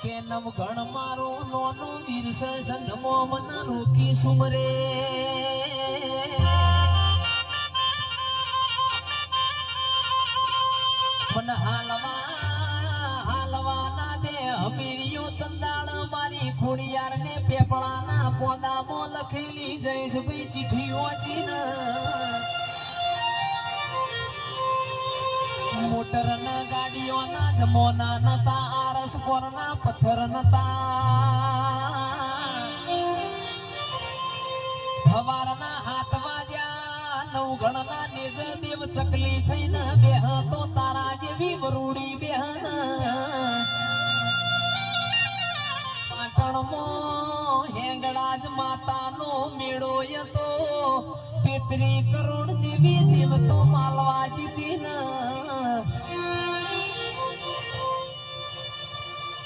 કે નવગણ મારો નોનો વીર સંગમો મન રોકી સુમરે મન હાલવા ના દે હમીરિયો તંદાળ મારી ખોડિયાર ને પેપળાના પોદામાં લખેલી જઈશ ભાઈ ચીઠી વાંચી ને મોટર ના ગાડીઓ ના જમોના નતા આરસ કોર ના પથ્થર નતા સવારના 7 વાગ્યા નવગણ ના નિજ દેવ ચકલી થઈને બેહ તો તારા જેવી વરૂડી બેહન પાટણમાં હેંગળાજ માતાનો મેળો હતો 33 કરોડ દેવી દેવતો માલવા જીતી ને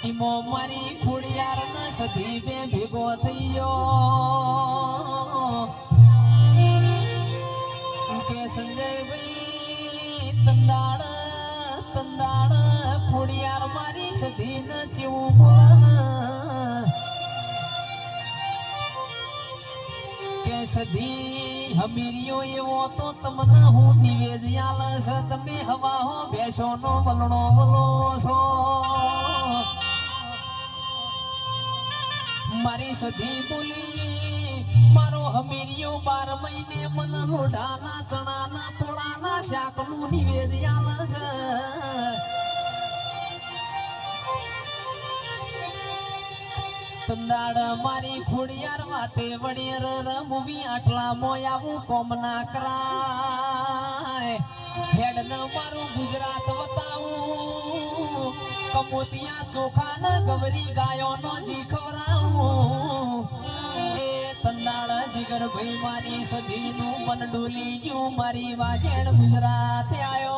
ઈમો મારી ખોડિયાર ના સધી બે ભેગો થયો કે સંજયભાઈ તંદાળ ખોડિયાર મારી સધી ને ચેવું બોલ કે સધી હમીરિયો એવો તો તમને હું નિવેદ આલસ તમે હવા હો બેસો નો વલણો વલો છો મારી સધી બોલી મારો હમીરિયો 12 મહિને મન લોઢાના ચણાના પોળાના શાકનું નિવેદ આલસ તંદાડ મારી ખોડિયાર વાતે વડિયર રમવી આટલા મોયાવું કોમ ના કરાય હેડ ન મારું ગુજરાત બતાવું કમોતિયા ચોખા ન ગવરી ગાયો નો જી ખવરાવું એ તંદાડ જીગર ભાઈ મારી સધી નું મન ડોલી ગયું મારી વાજેણ ગુજરાત આયો